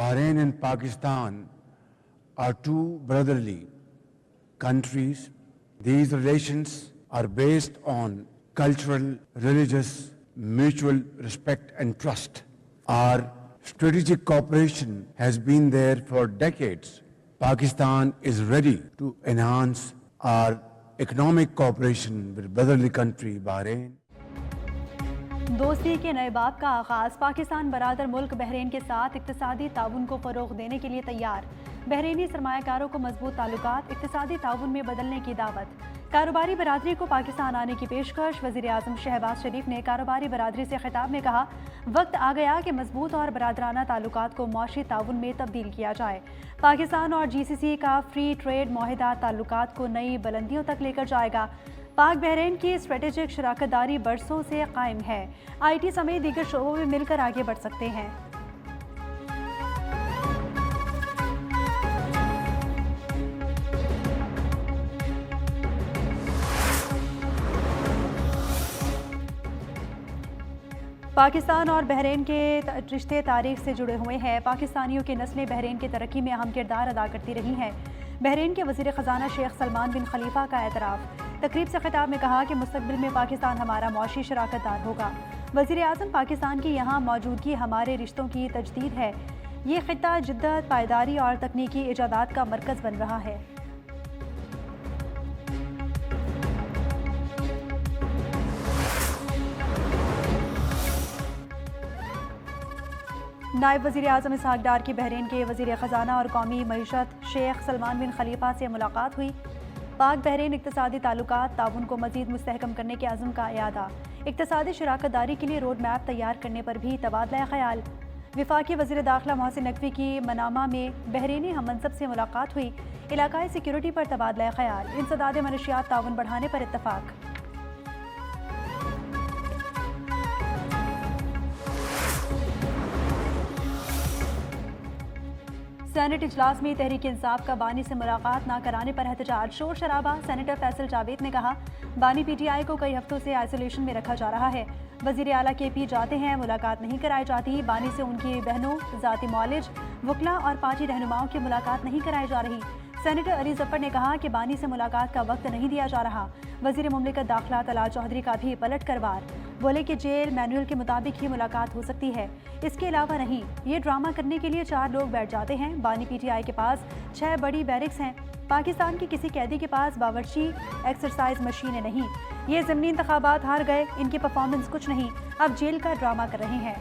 Bahrain and Pakistan are two brotherly countries. These relations are based on cultural, religious, mutual respect and trust. Our strategic cooperation has been there for decades. Pakistan is ready to enhance our economic cooperation with brotherly country Bahrain. दोस्ती के नए बाब का आगाज। पाकिस्तान बरादर मुल्क Bahrain के साथ इक्तिसादी ताउन को फ़रोग़ देने के लिए तैयार। बहरीनी सरमायाकारों को मजबूत ताल्लुकात इक्तिसादी ताउन में बदलने की दावत। कारोबारी बरादरी को पाकिस्तान आने की पेशकश। वज़ीर आज़म शहबाज शरीफ ने कारोबारी बरादरी से खिताब में कहा, वक्त आ गया कि मजबूत और बरादराना ताल्लुकात को मौशी ताउन में तब्दील किया जाए। पाकिस्तान और GCC का फ्री ट्रेड माहिदा ताल्लुकात को नई बुलंदियों तक लेकर जाएगा। पाक बहरीन की स्ट्रेटेजिक शराकतदारी बरसों से कायम है। IT समेत दीगर शोबों में मिलकर आगे बढ़ सकते हैं। पाकिस्तान और बहरीन के रिश्ते तारीख से जुड़े हुए हैं। पाकिस्तानियों की नस्लें बहरीन की तरक्की में अहम किरदार अदा करती रही हैं। बहरीन के वज़ीर ख़जाना शेख सलमान बिन खलीफा का एतराफ़। तकरीब से खिताब में कहा कि मुस्तक़बिल में पाकिस्तान हमारा मौशी शराकतदार होगा। वज़ीर आज़म पाकिस्तान की यहाँ मौजूदगी हमारे रिश्तों की तजदीद है। ये ख़ित्ता जिद्दत, पायदारी और तकनीकी इजादात का मरकज़ बन रहा है। नायब वज़ीर आज़म इसहाक़ डार की बहरीन के वज़ीर ख़जाना और कौमी मईशत शेख सलमान बिन खलीफा से मुलाकात हुई। पाक बहरीन इक़्तिसादी ताल्लुकात ताउन को मज़ीद मुस्तहकम करने के अज़्म का इयादा। इक़्तिसादी शराकतदारी के लिए रोड मैप तैयार करने पर भी तबादला ख़याल। वफाकी वज़ीर दाखिला मोहसिन नकवी की मनामा में बहरीनी हममनसब से मुलाकात हुई। इलाकाई सिक्योरिटी पर तबादला ख़याल। इंसदाद मनशियात ताउन बढ़ाने पर इत्तफ़ाक़। सेनेट इजलास में तहरीक इंसाफ का बानी से मुलाकात न कराने पर एहतजाज, शोर शराबा। सेनेटर फैसल जावेद ने कहा, बानी PTI को कई हफ्तों से आइसोलेशन में रखा जा रहा है। वज़ीर आला KP जाते हैं, मुलाकात नहीं कराई जाती। बानी से उनकी बहनों, ज़ाती मौलिज, वकला और पार्टी रहनुमाओं की मुलाकात नहीं कराई जा रही। सेनेटर अली जफ़र ने कहा कि बानी से मुलाकात का वक्त नहीं दिया जा रहा। वज़ीर मुमलिकत दाखिला तलाल चौधरी का भी पलट कर वार। बोले कि जेल मैनुअल के मुताबिक ही मुलाकात हो सकती है, इसके अलावा नहीं। ये ड्रामा करने के लिए 4 लोग बैठ जाते हैं। बानी PTI के पास 6 बड़ी बैरिक्स हैं। पाकिस्तान के किसी कैदी के पास बावर्ची एक्सरसाइज मशीनें नहीं। ये ज़िमनी इंतखाबात हार गए, इनकी परफॉर्मेंस कुछ नहीं, अब जेल का ड्रामा कर रहे हैं।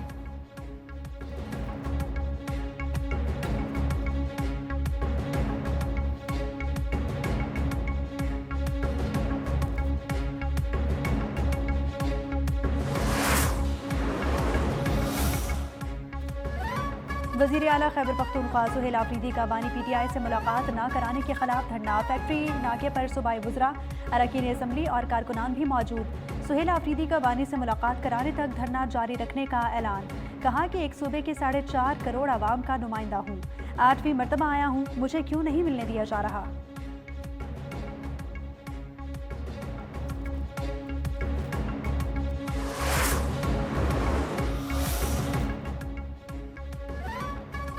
वज़ीर आला खैबर पख्तूनख्वा सुहेल आफरीदी का बानी PTI से मुलाकात न कराने के खिलाफ धरना। फैक्ट्री नाके पर सूबाई वज़रा, अरकान असम्बली और कारकुनान भी मौजूद। सुहेल आफरीदी का बानी से मुलाकात कराने तक धरना जारी रखने का ऐलान। कहा कि एक सूबे के 4.5 करोड़ आवाम का नुमाइंदा हूँ, 8वीं मरतबा आया हूँ, मुझे क्यों नहीं मिलने दिया जा रहा।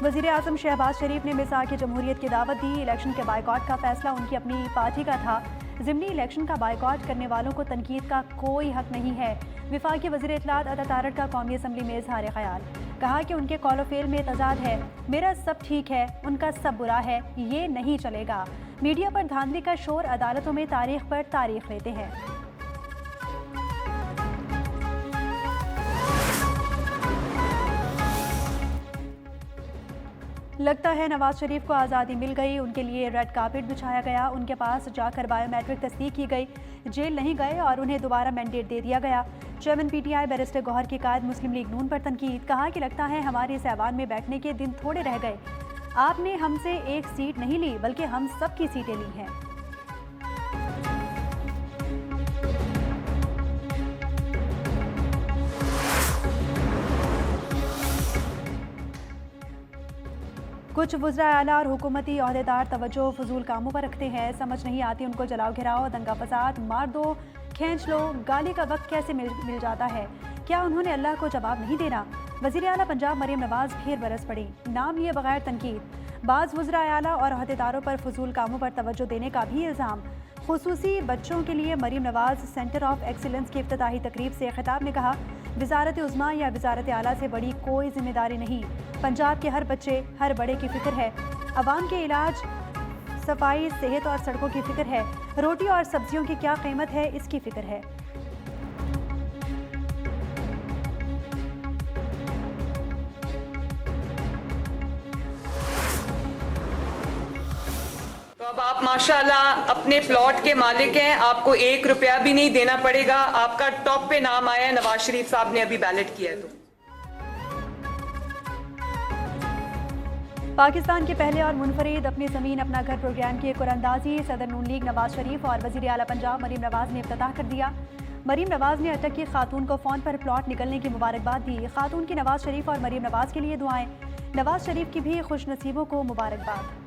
वज़ीर आज़म शहबाज शरीफ ने मिसाक़ जमहूरियत की दावत दी। इलेक्शन के बाइकॉट का फैसला उनकी अपनी पार्टी का था। ज़िमनी इलेक्शन का बाइकॉट करने वालों को तनकीद का कोई हक नहीं है। वफाकी वज़ीर इत्तलात अता तारड़ का कौमी असम्बली में इज़हार ख़याल। कहा कि उनके कौल फेल में तजाद है। मेरा सब ठीक है, उनका सब बुरा है, ये नहीं चलेगा। मीडिया पर धांधली का शोर, अदालतों में तारीख पर तारीख लेते हैं। लगता है नवाज शरीफ को आज़ादी मिल गई। उनके लिए रेड कार्पेट बिछाया गया, उनके पास जाकर बायोमेट्रिक तस्दीक की गई, जेल नहीं गए और उन्हें दोबारा मैंडेट दे दिया गया। चेयरमैन PTI बैरिस्टर गौहर की कायद मुस्लिम लीग नून पर तनकीद। कहा कि लगता है हमारे इस ऐवान में बैठने के दिन थोड़े रह गए। आपने हमसे एक सीट नहीं ली, बल्कि हम सब की सीटें ली हैं। कुछ वज़रा आला और हुकूमती अहदेदार तवज्जो फजूल कामों पर रखते हैं। समझ नहीं आती उनको जलाओ घिराओ, दंगा फसाद, मार दो, खींच लो, गाली का वक्त कैसे मिल जाता है। क्या उन्होंने अल्लाह को जवाब नहीं देना? वज़ीर आला पंजाब मरीम नवाज फिर बरस पड़ी, नाम लिए बगैर तनकीद। बाज़ वज़रा आला और अहदेदारों पर फजूल कामों पर तवज्जो देने का भी इल्ज़ाम। खुसूसी बच्चों के लिए Maryam Nawaz centre of excellence की इफ्तिताही तकरीब से खिताब में कहा, वजारत उज़्मा या वजारत आला से बड़ी कोई जिम्मेदारी नहीं, पंजाब के हर बच्चे हर बड़े की फिक्र है। अवाम के इलाज, सफाई, सेहत और सड़कों की फिक्र है। रोटी और सब्जियों की क्या कीमत है, इसकी फिक्र है। तो अब आप माशाल्लाह अपने प्लॉट के मालिक हैं, आपको 1 रुपया भी नहीं देना पड़ेगा। आपका टॉप पे नाम आया है, नवाज शरीफ साहब ने अभी बैलेट किया है। तो पाकिस्तान के पहले और मुनफरिद अपनी ज़मीन अपना घर प्रोग्राम की कुरानंदाजी सदर नून लीग नवाज शरीफ और वज़ीर आला पंजाब मरीम नवाज ने इफ्तिताह कर दिया। मरीम नवाज ने अटक की खातून को फ़ोन पर प्लॉट निकलने की मुबारकबाद दी। खातून की नवाज शरीफ और मरीम नवाज के लिए दुआएं। नवाज शरीफ की भी खुश नसीबों को मुबारकबाद।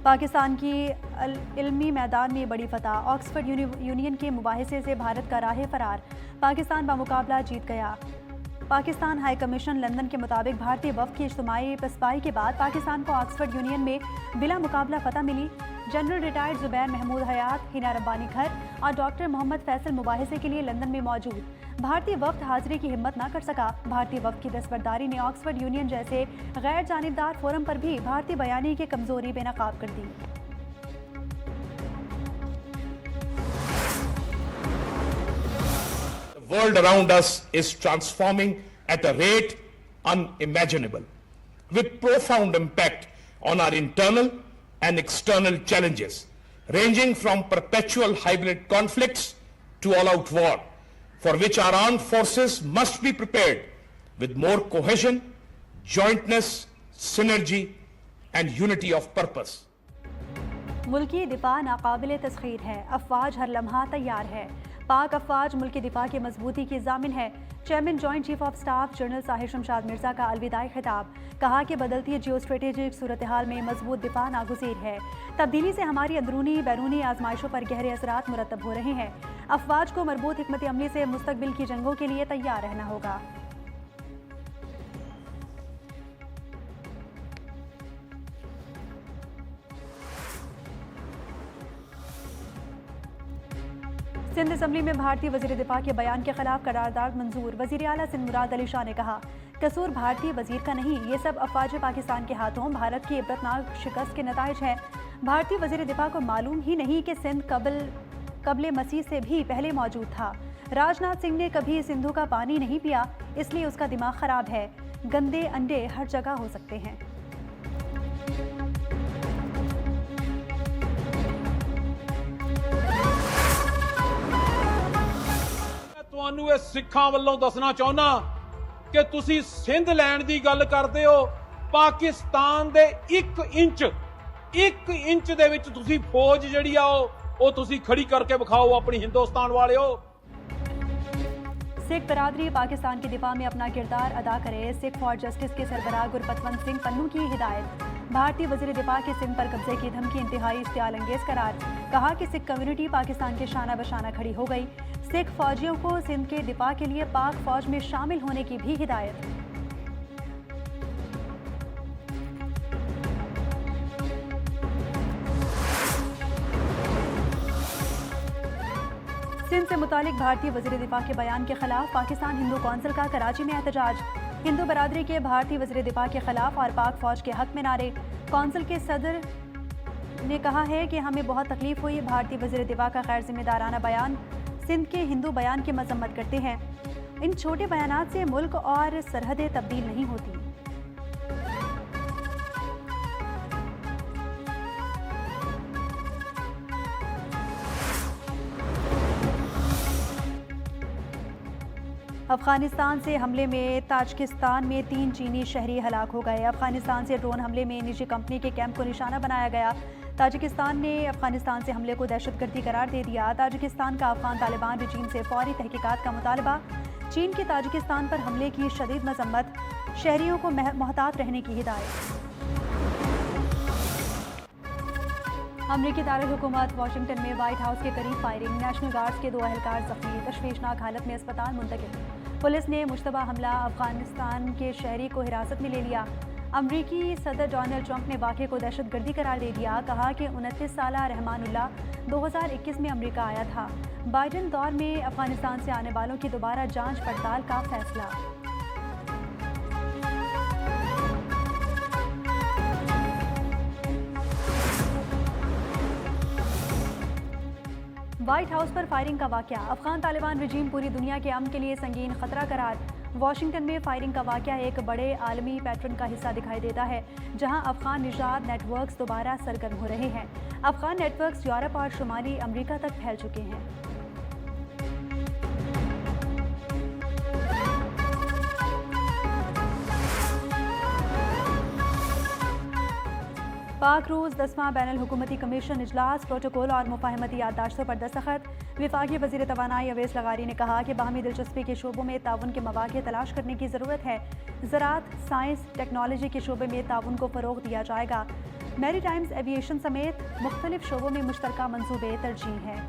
पाकिस्तान की इल्मी मैदान में बड़ी फतह, ऑक्सफर्ड यूनियन के मुबाहिसे से भारत का राह फरार, पाकिस्तान बामुकाबला जीत गया। पाकिस्तान हाई कमीशन लंदन के मुताबिक भारतीय वफ़द की इज्तिमाई पसपाई के बाद पाकिस्तान को ऑक्सफर्ड यूनियन में बिला मुकाबला फतह मिली। जनरल रिटायर्ड जुबैर महमूद हयात, हिना रब्बानी घर और डॉक्टर मोहम्मद फैसल मुबाहिसे के लिए लंदन में मौजूद। भारतीय वफ़द हाजिरी की हिम्मत न कर सका। भारतीय वफ़द की दस्तबरदारी ने ऑक्सफर्ड यूनियन जैसे गैर जानिबदार फोरम पर भी भारतीय बयानी की कमजोरी बेनकाब कर दी। The world around us is transforming at a rate unimaginable, with profound impact on our internal and external challenges, ranging from perpetual hybrid conflicts to all-out war, for which our armed forces must be prepared with more cohesion, jointness, synergy and unity of purpose. मुल्की दिफा नाकाबिल तस्खीर है, अफवाज हर लम्हा तैयार है। पाक अफवाज मुल्की दिफा की मजबूती की जामिन है। Chairman joint chief of staff general Sahir Shamshad Mirza का अलविदाई खिताब, कहा कि बदलती जियो स्ट्रेटेजिक सूरत हाल में मजबूत दिफा नागुज़ीर है। तब्दीली से हमारी अंदरूनी बैरूनी आजमाइशों पर गहरे असरात मुरतब हो रहे हैं। अफवाज को मरबूत हिकमत अमली से मुस्तकबिल की जंगों के लिए तैयार रहना होगा। सिंध असम्बली में भारतीय वज़ीर दिफा के बयान के खिलाफ करारदाद मंजूर। वज़ीर आला सिंध मुराद अली शाह ने कहा, कसूर भारतीय वज़ीर का नहीं, ये सब अफवाज पाकिस्तान के हाथों भारत की इबरतनाक शिकस्त के नताइज हैं। भारतीय वज़ीर दिफा को मालूम ही नहीं कि सिंध कबल मसीह से भी पहले मौजूद था। राजनाथ सिंह ने कभी सिंधु का पानी नहीं पिया, इसलिए उसका दिमाग खराब है। गंदे अंडे हर जगह हो सकते हैं। ਤੁਹਾਨੂੰ ਇਹ ਸਿੱਖਾਂ ਵੱਲੋਂ ਦੱਸਣਾ ਚਾਹੁੰਦਾ ਕਿ ਤੁਸੀਂ ਸਿੰਧ ਲੈਣ ਦੀ ਗੱਲ ਕਰਦੇ ਹੋ, ਪਾਕਿਸਤਾਨ ਦੇ 1 ਇੰਚ ਦੇ ਵਿੱਚ ਤੁਸੀਂ ਫੌਜ ਜਿਹੜੀ ਆ ਉਹ ਤੁਸੀਂ ਖੜੀ ਕਰਕੇ ਵਿਖਾਓ ਆਪਣੀ ਹਿੰਦੁਸਤਾਨ ਵਾਲਿਓ। सिख बरादरी पाकिस्तान के दिफा में अपना किरदार अदा करे, सिख फॉर जस्टिस के सरबराह गुरपतवंत सिंह पन्नू की हिदायत। भारतीय वज़ीर दिफा के सिंध पर कब्जे की धमकी इंतहाई इश्तियाल अंगेज करार, कहा कि सिख कम्युनिटी पाकिस्तान के शाना बशाना खड़ी हो गई। सिख फौजियों को सिंध के दिफा के लिए पाक फौज में शामिल होने की भी हिदायत। सिंध से मुतालिक भारतीय वज़ीर दिफा के बयान के खिलाफ पाकिस्तान हिंदू कौंसिल का कराची में एहतजाज। हिंदू बरादरी के भारतीय वज़ीर दिफा के खिलाफ और पाक फौज के हक में नारे। कौंसिल के सदर ने कहा है कि हमें बहुत तकलीफ हुई। भारतीय वज़ीर दिफा का गैर जिम्मेदाराना बयान सिंध के हिंदू बयान की मजम्मत करते हैं। इन छोटे बयानात से मुल्क और सरहदें तब्दील नहीं होती। अफगानिस्तान से हमले में ताजिकिस्तान में 3 चीनी शहरी हलाक हो गए। अफगानिस्तान से ड्रोन हमले में निजी कंपनी के कैंप को निशाना बनाया गया। ताजिकिस्तान ने अफगानिस्तान से हमले को दहशतगर्दी करार दे दिया। ताजिकिस्तान का अफगान तालिबान रजीम से फौरी तहकीकात का मुतालबा। चीन की ताजिकिस्तान पर हमले की शदीद मजम्मत, शहरियों को मोहतात रहने की हिदायत। अमरीकी दारुल-हुकूमत वाशिंगटन में व्हाइट हाउस के करीब फायरिंग, नेशनल गार्ड्स के 2 एहलकार जख्मी, तशवीशनाक हालत में अस्पताल मुंतकिल। पुलिस ने मुश्तबा हमला अफगानिस्तान के शहरी को हिरासत में ले लिया। अमरीकी सदर डोनाल्ड ट्रंप ने वाक़े को दहशतगर्दी करार दे दिया। कहा कि 29 साला रहमानुल्लाह 2021 में अमरीका आया था। बाइडन दौर में अफगानिस्तान से आने वालों की दोबारा जांच पड़ताल का फैसला। व्हाइट हाउस पर फायरिंग का वाकया, अफगान तालिबान रजीम पूरी दुनिया के अमन के लिए संगीन खतरा करार। वाशिंगटन में फायरिंग का वाकया एक बड़े आलमी पैटर्न का हिस्सा दिखाई देता है, जहां अफगान निजात नेटवर्क्स दोबारा सरगर्म हो रहे हैं। अफगान नेटवर्क्स यूरोप और शुमाली अमरीका तक फैल चुके हैं। पाक रूस 10वां बैनुल हुकूमती कमीशन इजलास, प्रोटोकॉल और मुफाहमती याददाश्तों पर दस्तखत। विफाकी वज़ीर तवानाई अवैस लगारी ने कहा कि बाहमी दिलचस्पी के शोबों में ताउन के मौक़े तलाश करने की ज़रूरत है। ज़राअत, साइंस, टेक्नोलॉजी के शोबे में ताउन को फ़रोग़ दिया जाएगा। मैरीटाइम्स, एविएशन समेत मुख्तलिफ शोबों में मुश्तरका मंसूबे तरजीह हैं।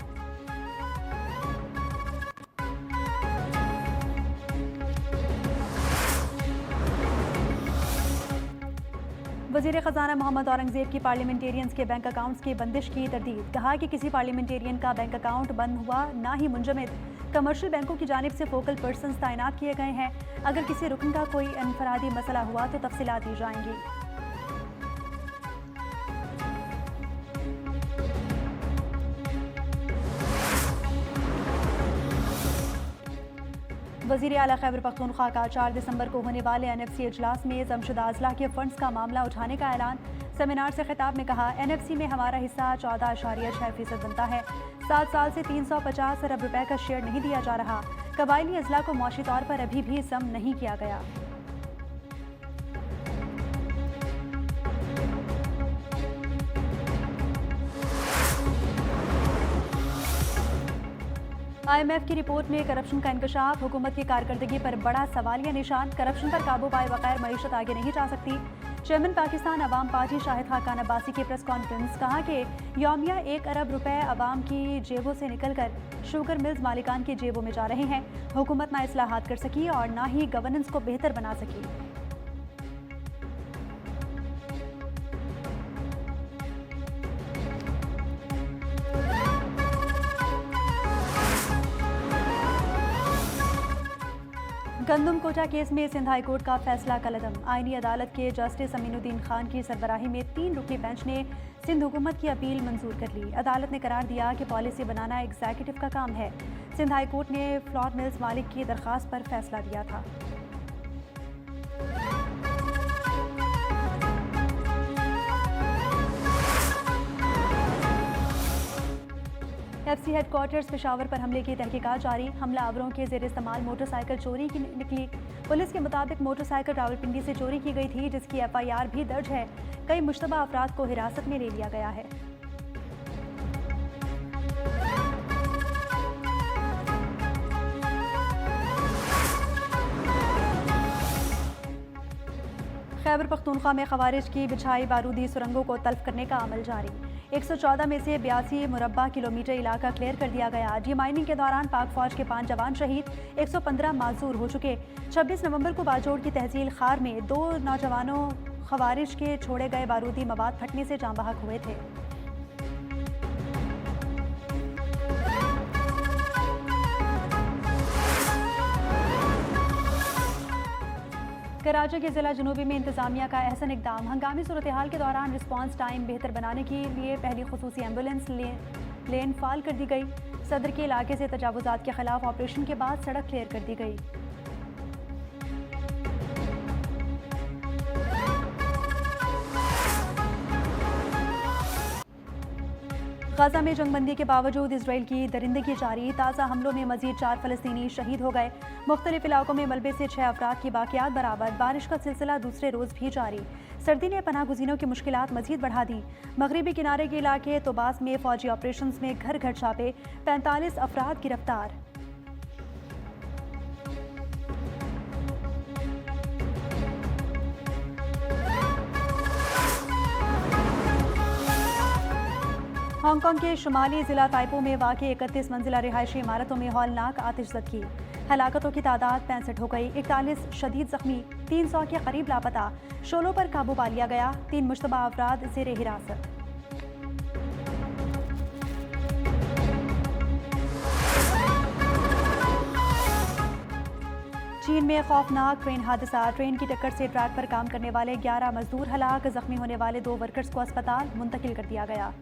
वज़ीर ख़जाना मोहम्मद औरंगज़ेब की पार्लियामेंटेरियंस के बैंक अकाउंट्स की बंदिश की तरदीद। कहा कि किसी पार्लियामेंटेरियन का बैंक अकाउंट बंद हुआ ना ही मुंजमद। कमर्शियल बैंकों की जानिब से फोकल पर्सनस तैनात किए गए हैं। अगर किसी रुकन का कोई इनफरादी मसला हुआ तो तफसीलात दी जाएंगी। वज़ीर आला खैबर पख्तूनख्वा का 4 दिसंबर को होने वाले NFC इजलास में जमशुदा अजला के फंड्स का मामला उठाने का ऐलान। सेमिनार से खिताब में कहा, NFC में हमारा हिस्सा 14.6% बनता है। 7 साल से 350 अरब रुपए का शेयर नहीं दिया जा रहा। कबायली अजला को मौशी तौर पर अभी भी सम नहीं किया गया। IMF की रिपोर्ट में करप्शन का इंकशाफ, हुकूमत की कारकर्दगी पर बड़ा सवालिया निशान। करप्शन पर काबू पाए बगैर मईशत आगे नहीं जा सकती। चेयरमैन पाकिस्तान अवाम पार्टी शाहिद खाकान अब्बासी की प्रेस कॉन्फ्रेंस। कहा कि यौमिया 1 अरब रुपए अवाम की जेबों से निकलकर शुगर मिल्स मालिकान की जेबों में जा रहे हैं। हुकूमत ना इस्लाहात कर सकी और ना ही गवर्नेंस को बेहतर बना सकी। गंदम कोटा केस में सिंध हाई कोर्ट का फैसला कलअदम। आईनी अदालत के जस्टिस अमीनुद्दीन खान की सरबराही में 3 रुकनी बेंच ने सिंध हुकूमत की अपील मंजूर कर ली। अदालत ने करार दिया कि पॉलिसी बनाना एग्जीक्यूटिव का काम है। सिंध हाई कोर्ट ने फ्लोर मिल्स मालिक की दरख्वास्त पर फैसला दिया था। FC हेडक्वार्टर्स पेशावर पर हमले की तहकीकात जारी। हमलावरों के जेर इस्तेमाल मोटरसाइकिल चोरी की निकली। पुलिस के मुताबिक मोटरसाइकिल रावलपिंडी से चोरी की गई थी, जिसकी FIR भी दर्ज है। कई मुश्तबा अफराद को हिरासत में ले लिया गया है। खैबर पख्तूनख्वा में खवारिज की बिछाई बारूदी सुरंगों को तल्फ करने का अमल जारी। 114 में से 82 मुरब्बा किलोमीटर इलाका क्लियर कर दिया गया। डी माइनिंग के दौरान पाक फौज के 5 जवान शहीद, 115 माजूर हो चुके। 26 नवंबर को बाजोड़ की तहसील खार में 2 नौजवानों खवारिज के छोड़े गए बारूदी मवाद फटने से जाँ बहक हुए थे। कराची के जिला जनूबी में इंतजामिया का अहसन इकदाम। हंगामी सूरत हाल के दौरान रिस्पांस टाइम बेहतर बनाने के लिए पहली खुसूसी एम्बुलेंस लेन फाल कर दी गई। सदर के इलाके से तजावुजात के खिलाफ ऑपरेशन के बाद सड़क क्लियर कर दी गई। गाजा में जंगबंदी के बावजूद इसराइल की दरिंदगी जारी। ताज़ा हमलों में मजीद 4 फलस्तीनी शहीद हो गए। मुख्तलिफ इलाकों में मलबे से 6 अफराद की बाकियात बराबर। बारिश का सिलसिला दूसरे रोज़ भी जारी। सर्दी ने पनाह गुज़ीनों की मुश्किलात मजीद बढ़ा दी। मगरबी किनारे के इलाके तोबास में फौजी ऑपरेशन में घर घर छापे, 45 अफराद गिरफ्तार। हांगकांग के शुमाली जिला ताइपो में वाक़ई 31 मंजिला रिहायशी इमारतों में हौलनाक आतिशज़दगी। हलाकतों की तादाद 65 हो गई, 41 शदीद जख्मी, 300 के करीब लापता। शोलों पर काबू पा लिया गया, 3 मुश्तबा अफराद ज़ेरे हिरासत। चीन में खौफनाक ट्रेन हादसा, ट्रेन की टक्कर से ट्रैक पर काम करने वाले 11 मजदूर हलाक, जख्मी होने वाले 2 वर्कर्स को अस्पताल मुंतकिल कर दिया गया।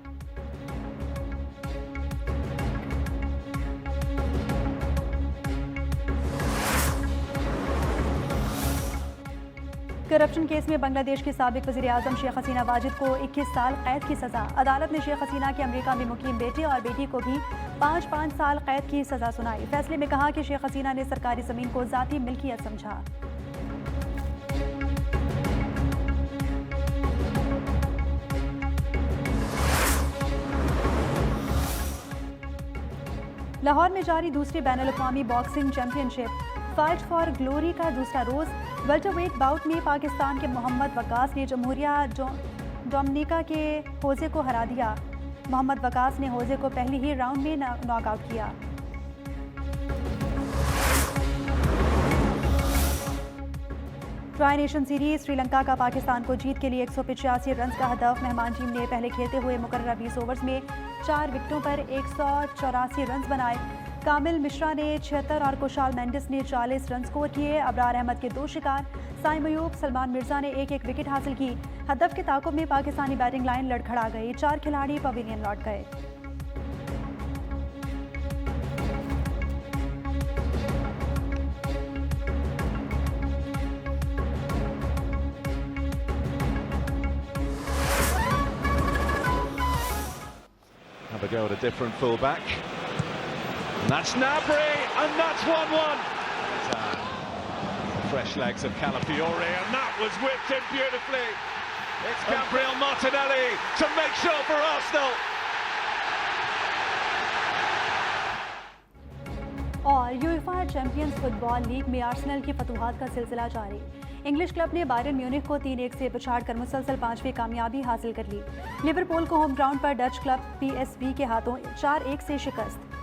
करप्शन केस में बांग्लादेश की साबिक वज़ीर आज़म शेख हसीना वाजिद को 21 साल कैद की सजा। अदालत ने शेख हसीना के अमेरिका में मुकीम बेटे और बेटी को भी 5-5 साल कैद की सजा सुनाई। फैसले में कहा कि शेख हसीना ने सरकारी जमीन को ज़ाती मिल्कियत समझा। लाहौर में जारी दूसरी बैनुल-अक़वामी boxing championship fight for glory का दूसरा रोज वेल्टरवेट बाउट में पाकिस्तान के मोहम्मद वकास ने जमहूरिया डोमिनिका के होजे को हरा दिया। मोहम्मद वकास ने होजे को पहले ही राउंड में नॉकआउट किया। ट्राई नेशन सीरीज श्रीलंका का पाकिस्तान को जीत के लिए 185 रन का हदफ। मेहमान टीम ने पहले खेलते हुए मुकर्ररा 20 ओवर्स में 4 विकेटों पर 184 रन बनाए। कामिल मिश्रा ने 76 और कुशाल मेंडिस ने 40 रन स्कोर किए। अबरार अहमद के 2 शिकार, साइम अयूब, सलमान मिर्जा ने 1-1 विकेट हासिल की। हदफ के ताक़ुब में पाकिस्तानी बैटिंग लाइन लड़खड़ा गई, 4 खिलाड़ी पवेलियन लौट गए। Have a go at a different fullback. And that's Gnabry, and that's 1-1. The fresh legs of Calafiori, and that was whipped in beautifully. It's Gabriel Martinelli to make sure for Arsenal. और UEFA champions football league में Arsenal की फतूहात का सिलसिला जारी। English club ने Byron Munich को 3-1 से पछाड़कर मुसलसल 5वीं कामयाबी हासिल कर ली। लिवरपूल को होम ग्राउंड पर डच क्लब पीएसवी के हाथों 4-1 से शिकस्त।